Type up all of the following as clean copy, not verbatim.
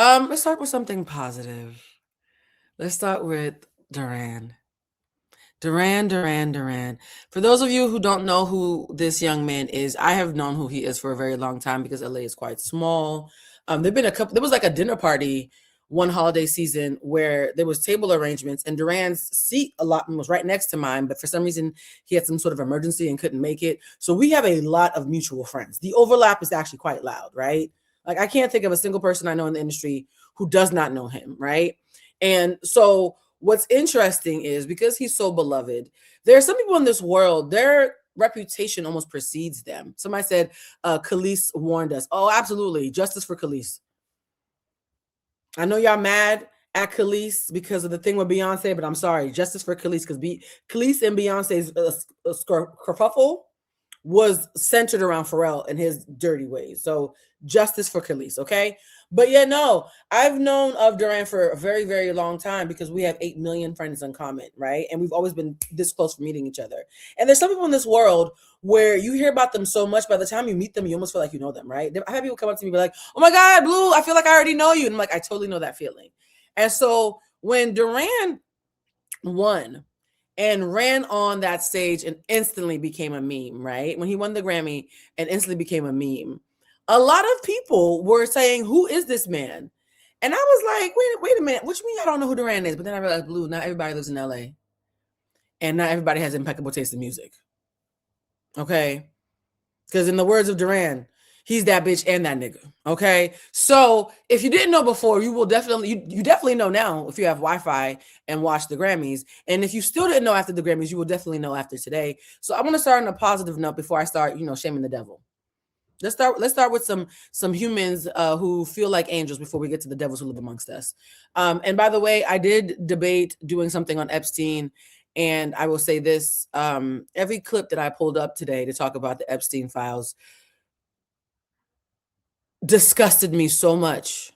Let's start with something positive. Let's start with Durand. Durand. For those of you who don't know who this young man is, I have known who he is for a very long time because LA is quite small. There was like a dinner party one holiday season where there was table arrangements and Durand's seat allotment was right next to mine, but for some reason he had some sort of emergency and couldn't make it. So we have a lot of mutual friends. The overlap is actually quite loud, right? Like I can't think of a single person I know in the industry who does not know him, right? And so what's interesting is because he's so beloved, there are some people in this world, their reputation almost precedes them. Somebody said, Khalees warned us. Oh, absolutely. Justice for Khalees. I know y'all mad at Khalees because of the thing with Beyonce, but I'm sorry. Justice for Khalees, because Khalees and Beyonce's kerfuffle was centered around Pharrell and his dirty ways. So justice for Khalees, okay? But yeah, no, I've known of Durand for a very, very long time because we have 8 million friends in common, right? And we've always been this close for meeting each other. And there's some people in this world where you hear about them so much, by the time you meet them, you almost feel like you know them, right? I've had people come up to me and be like, oh my God, Blue, I feel like I already know you. And I'm like, I totally know that feeling. And so when Durand won and ran on that stage and instantly became a meme, right? When he won the Grammy and instantly became a meme, a lot of people were saying, who is this man? And I was like, wait a minute. What you mean I don't know who Durand is? But then I realized, Blue, not everybody lives in LA. And not everybody has impeccable taste in music. Okay? Because in the words of Durand, he's that bitch and that nigga. Okay. So if you didn't know before, you will definitely, you definitely know now if you have Wi-Fi and watch the Grammys. And if you still didn't know after the Grammys, you will definitely know after today. So I want to start on a positive note before I start, shaming the devil. Let's start with some humans who feel like angels before we get to the devils who live amongst us. And by the way, I did debate doing something on Epstein. And I will say this, every clip that I pulled up today to talk about the Epstein files disgusted me so much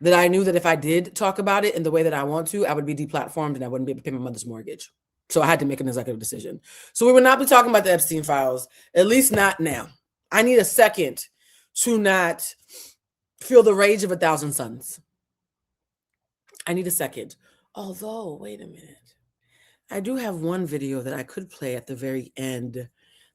that I knew that if I did talk about it in the way that I want to, I would be deplatformed and I wouldn't be able to pay my mother's mortgage. So I had to make an executive decision. So we will not be talking about the Epstein files, at least not now. I need a second to not feel the rage of 1,000 suns. I need a second. Although, wait a minute. I do have one video that I could play at the very end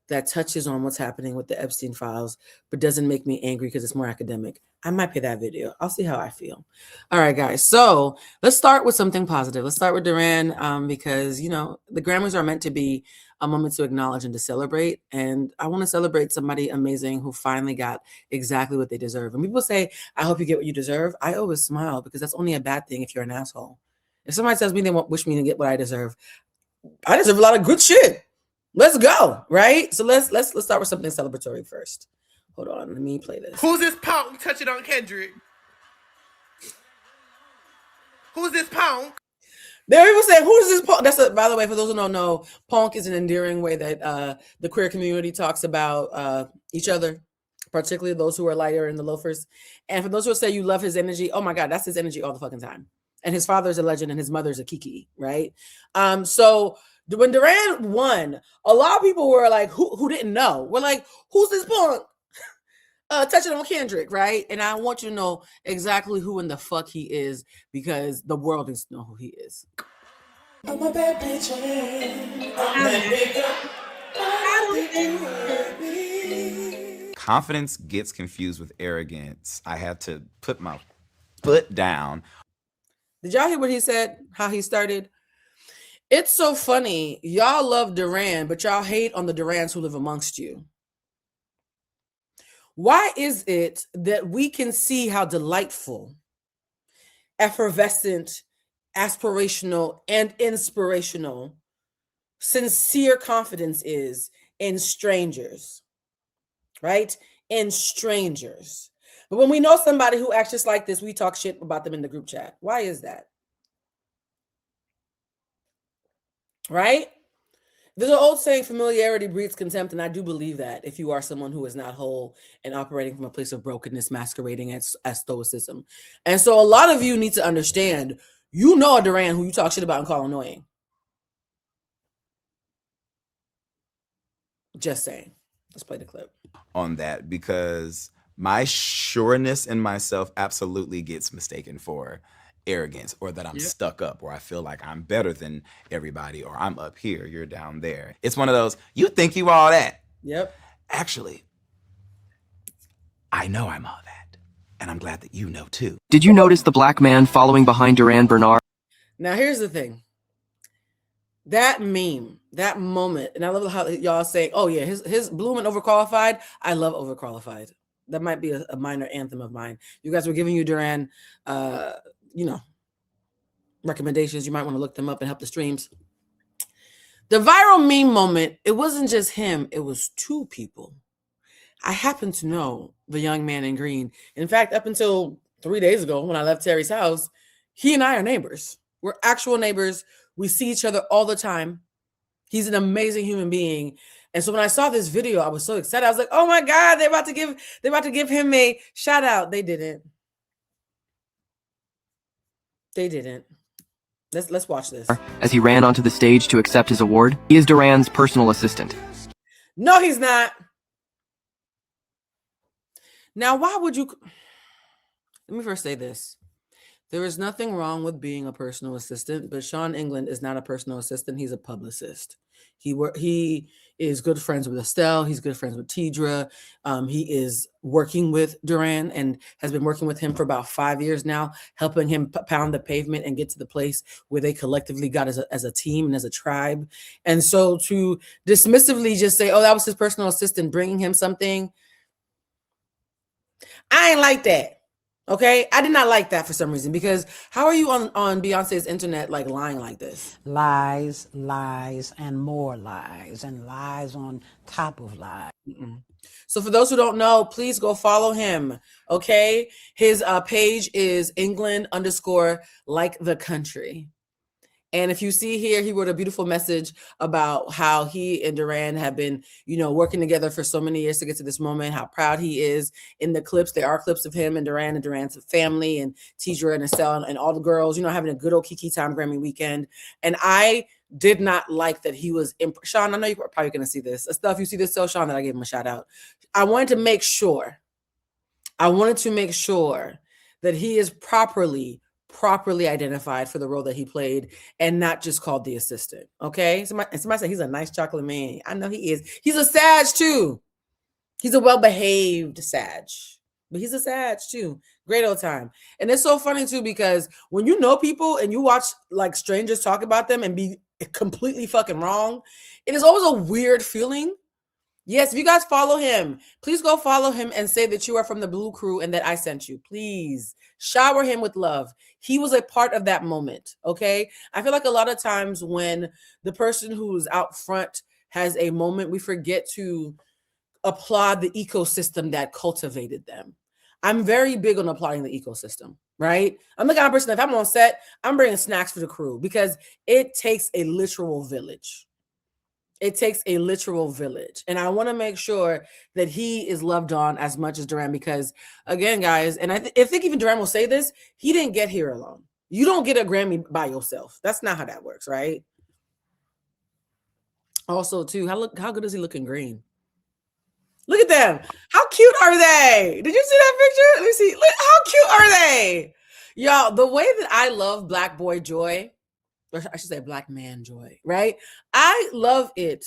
that touches on what's happening with the Epstein files, but doesn't make me angry because it's more academic. I might play that video. I'll see how I feel. All right, guys. So let's start with something positive. Let's start with Durand because, the Grammys are meant to be a moment to acknowledge and to celebrate. And I want to celebrate somebody amazing who finally got exactly what they deserve. And people say, I hope you get what you deserve. I always smile because that's only a bad thing if you're an asshole. If somebody tells me they wish me to get what I deserve a lot of good shit. Let's go, right? So let's start with something celebratory first. Hold on, let me play this. Who's this punk touching on Kendrick? Who's this punk? There people say, who's this punk? By the way, for those who don't know, punk is an endearing way that the queer community talks about each other, particularly those who are lighter in the loafers. And for those who say you love his energy, oh my God, that's his energy all the fucking time. And his father's a legend and his mother's a kiki, right? So when Durand won, a lot of people were like, who didn't know? We're like, who's this punk? Touching on Kendrick, right? And I want you to know exactly who in the fuck he is because the world needs to know who he is. I'm a bad bitch. Confidence gets confused with arrogance. I had to put my foot down. Did y'all hear what he said? How he started? It's so funny. Y'all love Durand, but y'all hate on the Durands who live amongst you. Why is it that we can see how delightful, effervescent, aspirational, and inspirational, sincere confidence is in strangers, right? In strangers. But when we know somebody who acts just like this, we talk shit about them in the group chat. Why is that? Right? There's an old saying, familiarity breeds contempt, and I do believe that if you are someone who is not whole and operating from a place of brokenness, masquerading as stoicism. And so a lot of you need to understand, you know a Durand who you talk shit about and call annoying. Just saying. Let's play the clip. On that, because My sureness in myself absolutely gets mistaken for arrogance, or that I'm stuck up, or I feel like I'm better than everybody, or I'm up here, you're down there. It's one of those, you think you all that. Yep. Actually, I know I'm all that, and I'm glad that you know too. Did you notice the black man following behind Durand Bernarr? Now here's the thing. That meme, that moment, and I love how y'all saying, "Oh yeah, his Bloom and overqualified." I love overqualified. That might be a minor anthem of mine. You guys were giving you Durand, recommendations. You might want to look them up and help the streams. The viral meme moment, it wasn't just him, it was two people. I happen to know the young man in green. In fact, up until 3 days ago when I left Terry's house, he and I are neighbors. We're actual neighbors. We see each other all the time. He's an amazing human being. And so when I saw this video, I was so excited. I was like, oh my God, they're about to give him a shout out. They didn't. They didn't. Let's watch this. As he ran onto the stage to accept his award, he is Durand's personal assistant. No, he's not. Now, why would you? Let me first say this. There is nothing wrong with being a personal assistant, but Sean England is not a personal assistant. He's a publicist. He is good friends with Estelle. He's good friends with Tidra. He is working with Durand and has been working with him for about 5 years now, helping him pound the pavement and get to the place where they collectively got as a team and as a tribe. And so to dismissively just say, oh, that was his personal assistant bringing him something, I ain't like that. Okay, I did not like that for some reason, because how are you on Beyonce's internet like lying like this? Lies, lies, and more lies, and lies on top of lies. So for those who don't know, please go follow him. Okay, his page is England_like the country. And if you see here, he wrote a beautiful message about how he and Durand have been, working together for so many years to get to this moment, how proud he is. In the clips, there are clips of him and Durand's family and Tidra and Estelle and all the girls, having a good old Kiki time Grammy weekend. And I did not like that he was, Sean, I know you're probably going to see this. Estelle, if you see this, tell Sean that I gave him a shout out. I wanted to make sure that he is properly identified for the role that he played and not just called the assistant. Okay. Somebody said he's a nice chocolate man. I know he is. He's a Sag too. He's a well-behaved Sag, but he's a Sag too. Great old time. And it's so funny too, because when you know people and you watch like strangers talk about them and be completely fucking wrong, it is always a weird feeling. Yes, if you guys follow him, please go follow him and say that you are from the Blue Crew and that I sent you. Please shower him with love. He was a part of that moment, okay? I feel like a lot of times when the person who's out front has a moment, we forget to applaud the ecosystem that cultivated them. I'm very big on applauding the ecosystem, right? I'm the kind of person, if I'm on set, I'm bringing snacks for the crew because it takes a literal village. It takes a literal village. And I want to make sure that he is loved on as much as Durand, because again, guys, and I think even Durand will say this, he didn't get here alone. You don't get a Grammy by yourself. That's not how that works, right? Also, too, how good is he looking green? Look at them. How cute are they? Did you see that picture? Let me see. Look, how cute are they? Y'all, the way that I love Black boy joy, or I should say Black man joy, right? I love it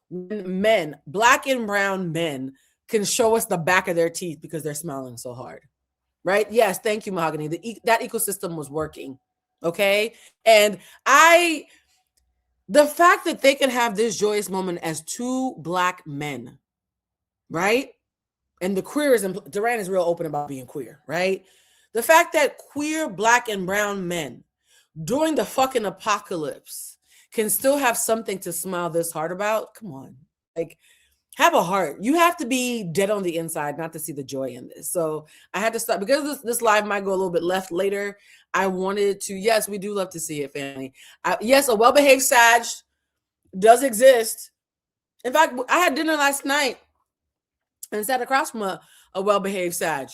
when men, Black and brown men, can show us the back of their teeth because they're smiling so hard, right? Yes, thank you, Mahogany. That ecosystem was working, okay? And the fact that they can have this joyous moment as two Black men, right? And the queerism, Durand is real open about being queer, right? The fact that queer Black and brown men during the fucking apocalypse can still have something to smile this hard about. Come on, like, have a heart. You have to be dead on the inside not to see the joy in this. So I had to start, because this live might go a little bit left later. I wanted to, yes, we do love to see it, family. Yes, a well-behaved Sag does exist. In fact, I had dinner last night and sat across from a well-behaved Sag.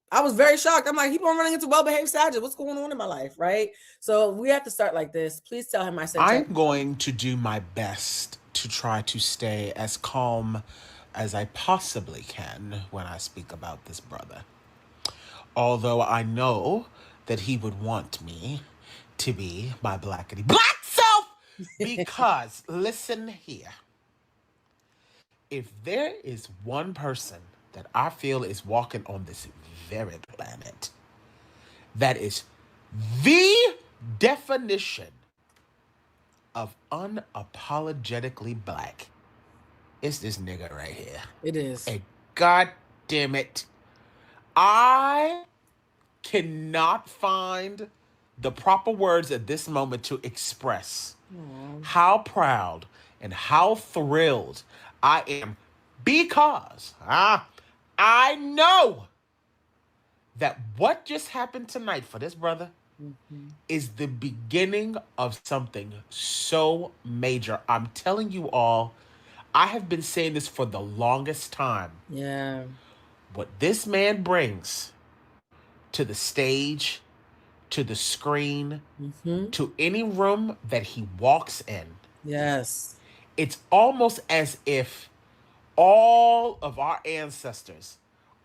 I was very shocked. I'm like, keep on running into well-behaved Sagittarius. What's going on in my life, right? So we have to start like this. Please tell him I said I'm going to do my best to try to stay as calm as I possibly can when I speak about this brother. Although I know that he would want me to be my blackity black self. Because, listen here. If there is one person that I feel is walking on this very planet that is the definition of unapologetically black, it's this nigga right here. It is. And God damn it, I cannot find the proper words at this moment to express how proud and how thrilled I am, because I know that what just happened tonight for this brother is the beginning of something so major. I'm telling you all, I have been saying this for the longest time. Yeah. What this man brings to the stage, to the screen, to any room that he walks in. Yes. It's almost as if all of our ancestors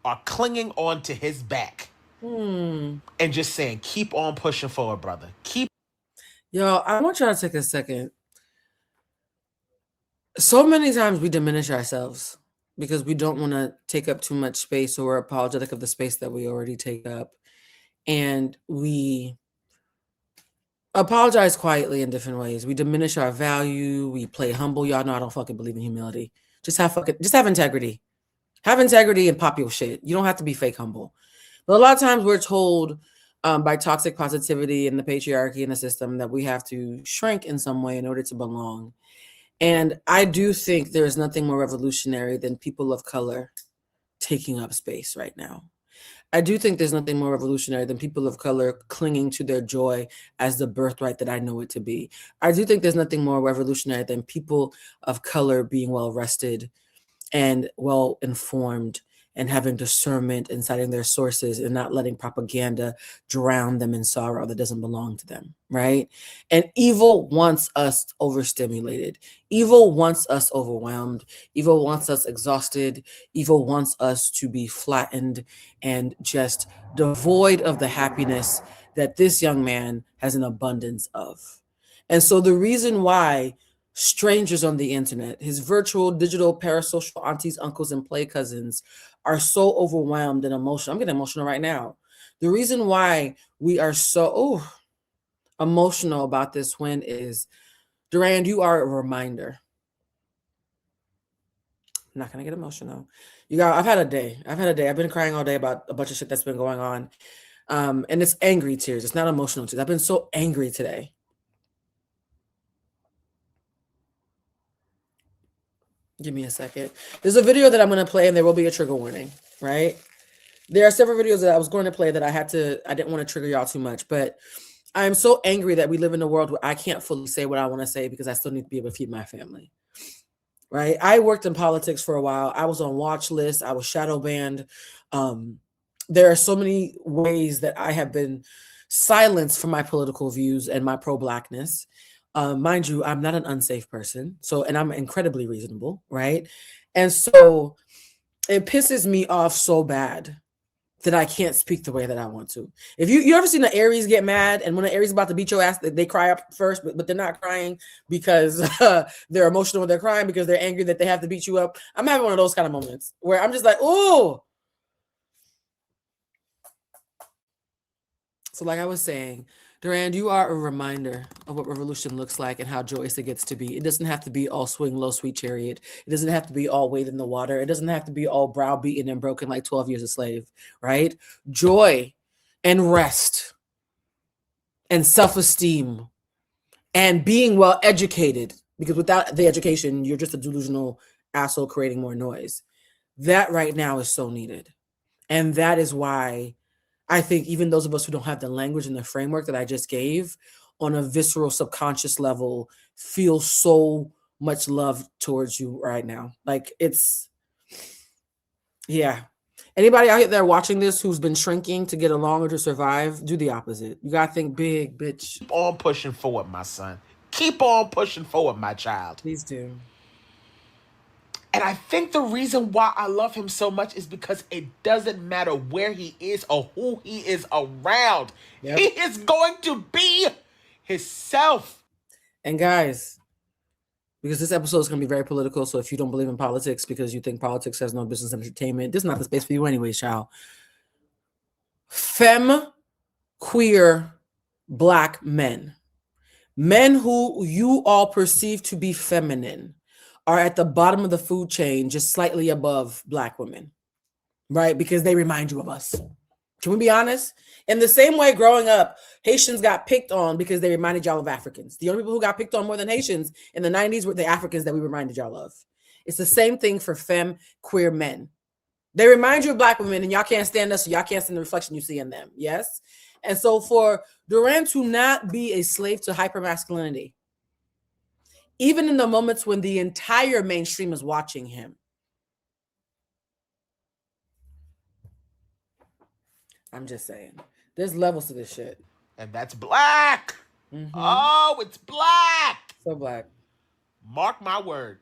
are clinging on to his back and just saying, keep on pushing forward, brother. Yo, I want y'all to take a second. So many times we diminish ourselves because we don't want to take up too much space, or we're apologetic of the space that we already take up. And we apologize quietly in different ways. We diminish our value. We play humble. Y'all know I don't fucking believe in humility. Just have integrity. Have integrity and pop your shit. You don't have to be fake humble. But a lot of times we're told by toxic positivity and the patriarchy and the system that we have to shrink in some way in order to belong. And I do think there is nothing more revolutionary than people of color taking up space right now. I do think there's nothing more revolutionary than people of color clinging to their joy as the birthright that I know it to be. I do think there's nothing more revolutionary than people of color being well rested and well informed and having discernment and citing their sources and not letting propaganda drown them in sorrow that doesn't belong to them, right? And evil wants us overstimulated. Evil wants us overwhelmed. Evil wants us exhausted. Evil wants us to be flattened and just devoid of the happiness that this young man has an abundance of. And so the reason why strangers on the internet, his virtual, digital, parasocial aunties, uncles, and play cousins are so overwhelmed and emotional. I'm getting emotional right now. The reason why we are so emotional about this win is, Durand, you are a reminder. I'm not going to get emotional. I've had a day. I've been crying all day about a bunch of shit that's been going on. And it's angry tears. It's not emotional tears. I've been so angry today. Give me a second. There's a video that I'm going to play and there will be a trigger warning, right? There are several videos that I was going to play that I didn't want to trigger y'all too much, but I'm so angry that we live in a world where I can't fully say what I want to say because I still need to be able to feed my family, right? I worked in politics for a while. I was on watch lists. I was shadow banned. There are so many ways that I have been silenced for my political views and my pro-Blackness. Mind you, I'm not an unsafe person. And I'm incredibly reasonable, right? And so it pisses me off so bad that I can't speak the way that I want to. If you ever seen an Aries get mad, and when an Aries is about to beat your ass, they cry up first, but they're not crying because they're emotional when they're crying because they're angry that they have to beat you up. I'm having one of those kind of moments where I'm just like, oh. So like I was saying, Durand, you are a reminder of what revolution looks like and how joyous it gets to be. It doesn't have to be all swing low, sweet chariot. It doesn't have to be all wade in the water. It doesn't have to be all browbeaten and broken like 12 years a slave, right? Joy and rest and self-esteem and being well educated, because without the education, you're just a delusional asshole creating more noise. That right now is so needed. And that is why I think even those of us who don't have the language and the framework that I just gave on a visceral subconscious level feel so much love towards you right now. Like yeah. Anybody out there watching this who's been shrinking to get along or to survive, do the opposite. You got to think big, bitch. Keep on pushing forward, my son. Keep on pushing forward, my child. Please do. And I think the reason why I love him so much is because it doesn't matter where he is or who he is around. Yep. He is going to be himself. And guys, because this episode is going to be very political, so if you don't believe in politics because you think politics has no business entertainment, this is not the space for you anyway, child. Femme, queer, Black men who you all perceive to be feminine, are at the bottom of the food chain, just slightly above Black women, right? Because they remind you of us. Can we be honest? In the same way, growing up, Haitians got picked on because they reminded y'all of Africans. The only people who got picked on more than Haitians in the 90s were the Africans that we reminded y'all of. It's the same thing for femme, queer men. They remind you of Black women, and y'all can't stand us, so y'all can't stand the reflection you see in them. Yes? And so for Durand to not be a slave to hypermasculinity, even in the moments when the entire mainstream is watching him, I'm just saying, there's levels to this shit. And that's Black. Oh, it's Black. So Black. Mark my word.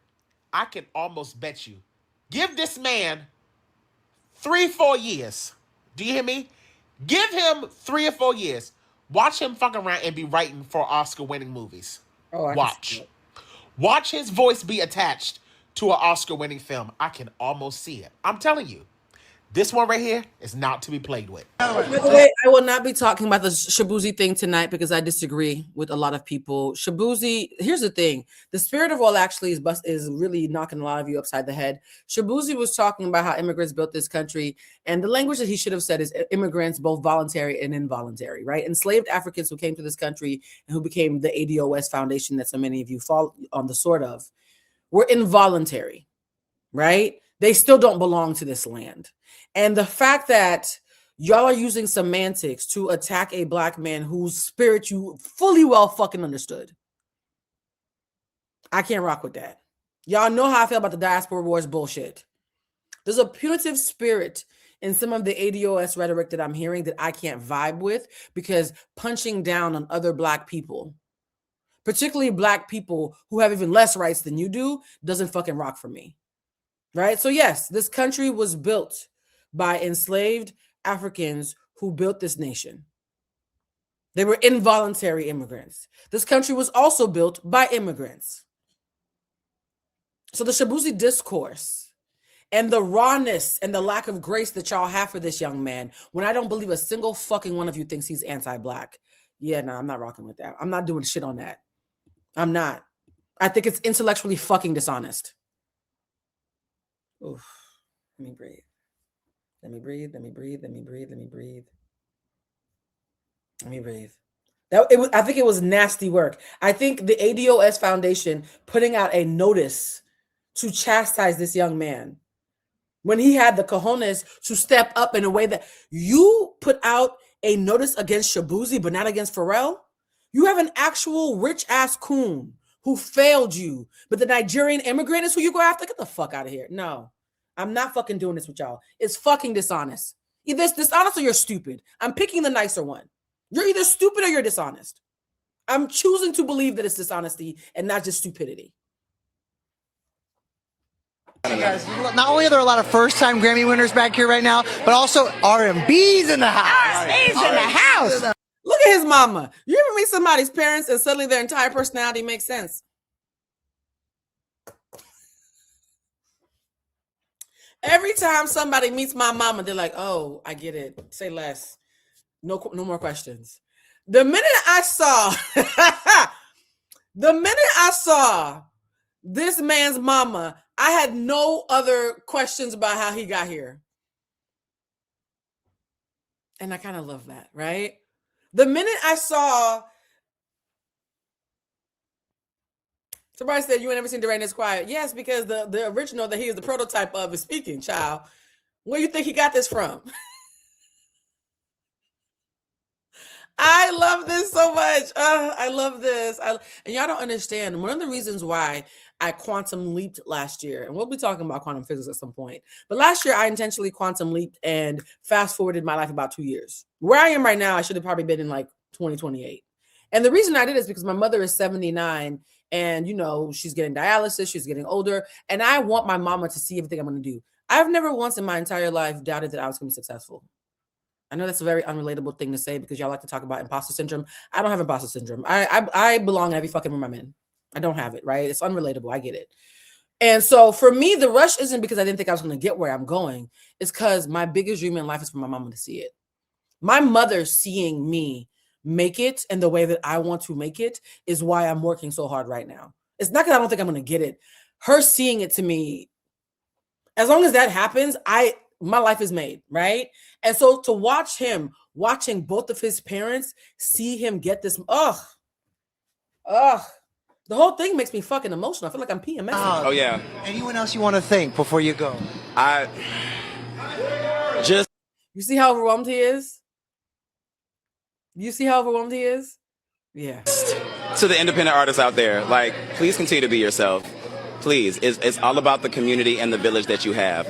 I can almost bet you. Give this man 3-4 years. Do you hear me? Give him 3 or 4 years. Watch him fuck around and be writing for Oscar-winning movies. Oh, Watch. Watch his voice be attached to an Oscar-winning film. I can almost see it. I'm telling you. This one right here is not to be played with. By the way, I will not be talking about the Shabuzi thing tonight because I disagree with a lot of people. Shabuzi, here's the thing. The spirit of all actually is really knocking a lot of you upside the head. Shabuzi was talking about how immigrants built this country, and the language that he should have said is immigrants, both voluntary and involuntary, right? Enslaved Africans who came to this country and who became the ADOS Foundation that so many of you fall on the sort of, were involuntary, right? They still don't belong to this land. And the fact that y'all are using semantics to attack a Black man whose spirit you fully well fucking understood, I can't rock with that. Y'all know how I feel about the diaspora wars bullshit. There's a punitive spirit in some of the ADOS rhetoric that I'm hearing that I can't vibe with, because punching down on other Black people, particularly Black people who have even less rights than you do, doesn't fucking rock for me. Right? So yes, this country was built by enslaved Africans who built this nation. They were involuntary immigrants. This country was also built by immigrants. So the Shabuzi discourse and the rawness and the lack of grace that y'all have for this young man, when I don't believe a single fucking one of you thinks he's anti-Black. Yeah, no, I'm not rocking with that. I'm not doing shit on that. I'm not. I think it's intellectually fucking dishonest. Oof. Let me breathe. Let me breathe. Let me breathe. Let me breathe. Let me breathe. Let me breathe. I think it was nasty work. I think the ADOS Foundation putting out a notice to chastise this young man when he had the cojones to step up in a way that you put out a notice against Shabuzi, but not against Pharrell. You have an actual rich ass coon who failed you, but the Nigerian immigrant is who you go after. Get the fuck out of here. No, I'm not fucking doing this with y'all. It's fucking dishonest. Either it's dishonest or you're stupid. I'm picking the nicer one. You're either stupid or you're dishonest. I'm choosing to believe that it's dishonesty and not just stupidity. Hey guys, not only are there a lot of first-time Grammy winners back here right now, but also R&B's in the house. R&B's in the house. Look at his mama. You ever meet somebody's parents and suddenly their entire personality makes sense? Every time somebody meets my mama, they're like, "Oh, I get it. Say less. No more questions." The minute I saw this man's mama, I had no other questions about how he got here. And I kind of love that, right? The minute I saw, somebody said, "You ain't never seen Durand this quiet." Yes, because the original that he is the prototype of is speaking, child. Where do you think he got this from? I love this so much. I love this. And y'all don't understand. One of the reasons why I quantum leaped last year, and we'll be talking about quantum physics at some point, but last year I intentionally quantum leaped and fast forwarded my life about 2 years. Where I am right now, I should have probably been in like 2028. And the reason I did is because my mother is 79 And, you know, she's getting dialysis, she's getting older. And I want my mama to see everything I'm going to do. I've never once in my entire life doubted that I was going to be successful. I know that's a very unrelatable thing to say because y'all like to talk about imposter syndrome. I don't have imposter syndrome. I belong in every fucking room I'm in. I don't have it, right? It's unrelatable. I get it. And so for me, the rush isn't because I didn't think I was going to get where I'm going. It's because my biggest dream in life is for my mama to see it. My mother seeing me make it and the way that I want to make it is why I'm working so hard right now. It's not because I don't think I'm going to get it. Her seeing it to me, as long as that happens, my life is made, right? And so to watch him, watching both of his parents see him get this, the whole thing makes me fucking emotional. I feel like I'm PMS. Oh yeah. Anyone else you want to thank before you go? You see how overwhelmed he is? You see how overwhelmed he is? Yeah. To the independent artists out there, like, please continue to be yourself. Please, it's all about the community and the village that you have.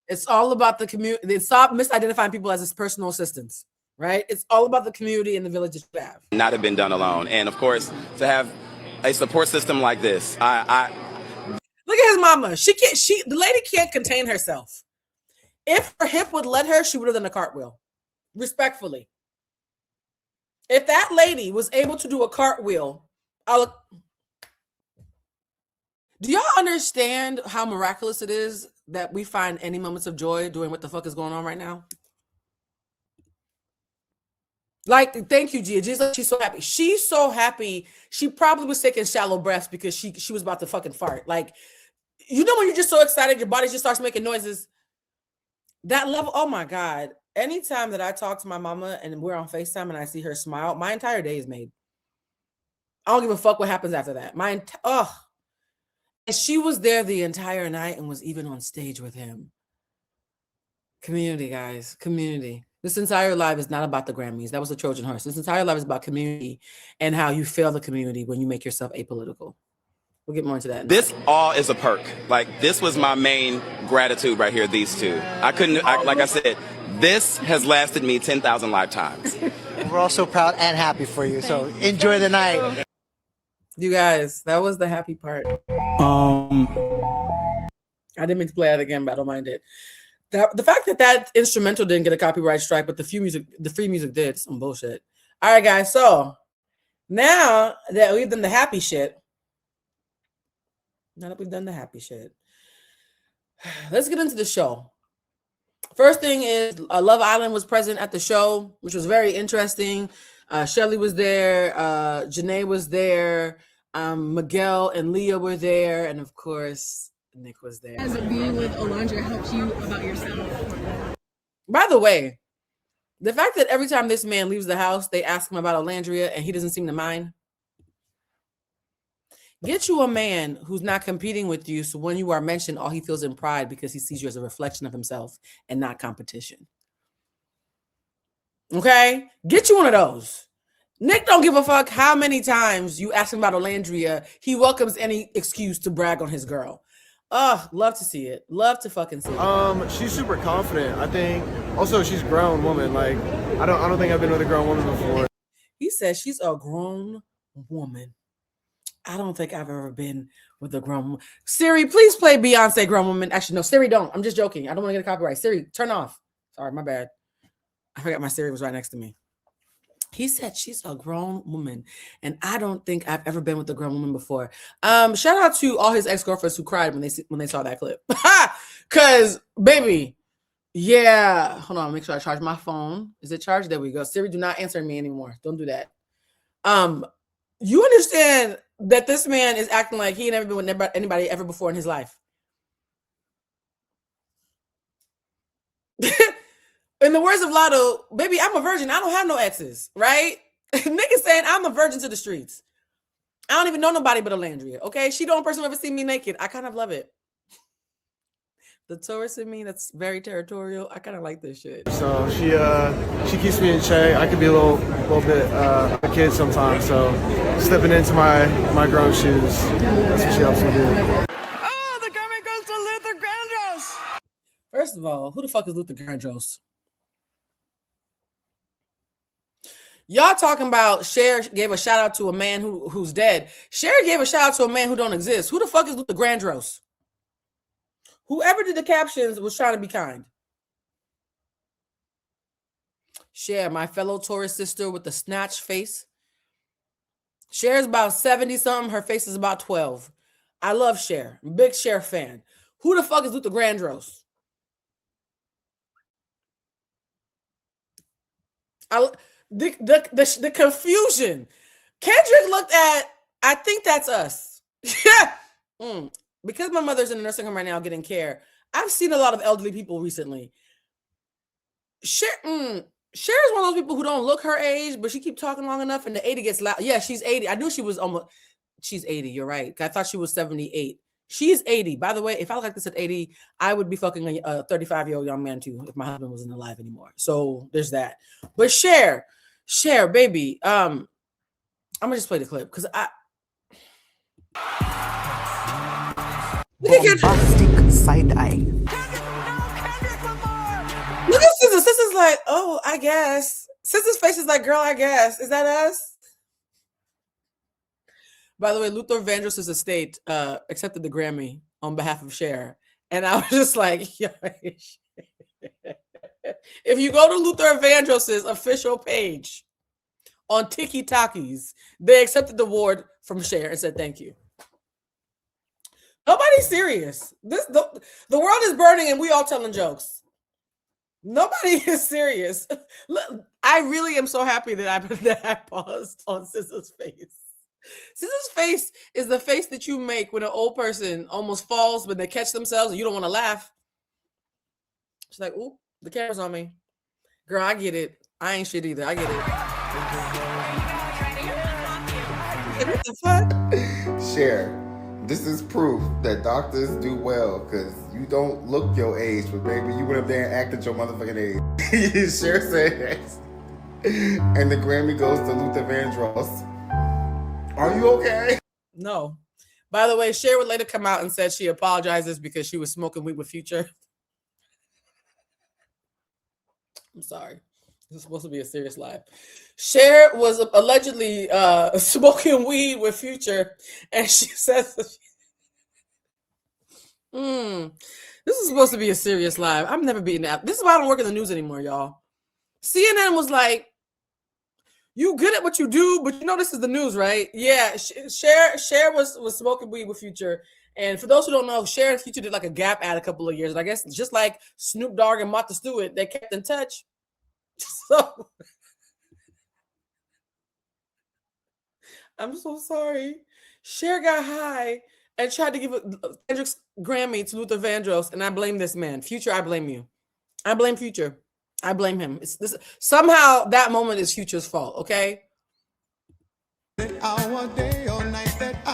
It's all about the community. Stop misidentifying people as his personal assistants, right? It's all about the community and the village that you have. Not have been done alone, and of course, to have a support system like this. Look at his mama. The lady can't contain herself. If her hip would let her, she would have done a cartwheel. Respectfully. If that lady was able to do a cartwheel, do y'all understand how miraculous it is that we find any moments of joy doing what the fuck is going on right now? Like, thank you, Gia. Gia's like, she's so happy. She's so happy. She probably was taking shallow breaths because she was about to fucking fart. Like, you know when you're just so excited, your body just starts making noises? That level, oh my God. Anytime that I talk to my mama and we're on FaceTime and I see her smile, my entire day is made. I don't give a fuck what happens after that. And she was there the entire night and was even on stage with him. Community, guys. Community. This entire life is not about the Grammys. That was a Trojan horse. This entire life is about community and how you fail the community when you make yourself apolitical. We'll get more into that. This all is a perk. Like, this was my main gratitude right here, these two. Like I said, this has lasted me 10,000 lifetimes. We're all so proud and happy for you. So enjoy the night. You guys, that was the happy part. I didn't mean to play that again, but I don't mind it. The fact that instrumental didn't get a copyright strike, but the free music did, some bullshit. All right, guys. So now that we've done the happy shit, let's get into the show. First thing is Love Island was present at the show, which was very interesting. Shelly was there. Janae was there. Miguel and Leah were there. And of course, Nick was there. Has being with Alondra helped you about yourself? By the way, the fact that every time this man leaves the house, they ask him about Alandria and he doesn't seem to mind. Get you a man who's not competing with you, so when you are mentioned, all he feels in pride because he sees you as a reflection of himself and not competition. Okay? Get you one of those. Nick don't give a fuck how many times you ask him about Alandria. He welcomes any excuse to brag on his girl. Love to see it. Love to fucking see it. She's super confident. I think also she's a grown woman. Like, I don't think I've been with a grown woman before. He says she's a grown woman. I don't think I've ever been with a grown woman. Siri, please play Beyonce Grown Woman. Actually, no, Siri, don't. I'm just joking. I don't want to get a copyright. Siri, turn off. Sorry, my bad. I forgot my Siri was right next to me. He said she's a grown woman, and I don't think I've ever been with a grown woman before. Shout out to all his ex-girlfriends who cried when they saw that clip. Cause baby, yeah. Hold on, make sure I charge my phone. Is it charged? There we go. Siri, do not answer me anymore. Don't do that. You understand that this man is acting like he ain't never been with anybody ever before in his life. In the words of Lotto, baby, I'm a virgin. I don't have no exes, right? Nick is saying I'm a virgin to the streets. I don't even know nobody but Alandria, okay? She the only person who ever seen me naked. I kind of love it. The Taurus in me, that's very territorial. I kind of like this shit. So she keeps me in check. I could be a little bit a kid sometimes. So stepping into my grown shoes, that's what she helps me do. Oh, the Grammy goes to Luther Vandross. First of all, who the fuck is Luther Vandross? Y'all talking about Cher gave a shout out to a man who's dead. Cher gave a shout out to a man who don't exist. Who the fuck is Luther Vandross? Whoever did the captions was trying to be kind. Cher, my fellow Taurus sister with the snatch face. Cher's about 70 something. Her face is about 12. I love Cher. I'm a big Cher fan. Who the fuck is Luther Vandross? The confusion. Kendrick looked at, I think that's us. Because my mother's in a nursing home right now getting care, I've seen a lot of elderly people recently. Cher is one of those people who don't look her age, but she keep talking long enough and the 80 gets loud. Yeah, she's 80. I knew she was she's 80. You're right. I thought she was 78. She's 80. By the way, if I look like this at 80, I would be fucking a 35-year-old young man too if my husband wasn't alive anymore. So there's that. But Cher, baby. I'm gonna just play the clip because bombastic side eye. Look at Scissor. Scissor's like, oh, I guess. Scissor's face is like, girl, I guess. Is that us? By the way, Luther Vandross' estate accepted the Grammy on behalf of Cher. And I was just like, yo, if you go to Luther Vandross' official page on Tiki Takis, they accepted the award from Cher and said thank you. Nobody's serious. The world is burning and we all telling jokes. Nobody is serious. Look, I really am so happy that I paused on Scissor's face. Scissor's face is the face that you make when an old person almost falls, but they catch themselves and you don't want to laugh. She's like, ooh, the camera's on me. Girl, I get it. I ain't shit either. I get it. What the fuck? Cher, this is proof that doctors do well because you don't look your age, but baby, you went up there and acted your motherfucking age. Cher said, and the Grammy goes to Luther Vandross. Are you okay? No. By the way, Cher would later come out and said she apologizes because she was smoking weed with Future. I'm sorry. This is supposed to be a serious live. Cher was allegedly smoking weed with Future, and she says, this is supposed to be a serious live. I'm never beating that. This is why I don't work in the news anymore, y'all. CNN was like, you good at what you do, but you know this is the news, right? Yeah, Cher was smoking weed with Future. And for those who don't know, Cher and Future did like a Gap ad a couple of years. And I guess just like Snoop Dogg and Martha Stewart, they kept in touch. So I'm so sorry. Cher got high and tried to give Kendrick's Grammy to Luther Vandross, and I blame this man. Future, I blame you. I blame Future. I blame him. Somehow that moment is Future's fault, okay? Our day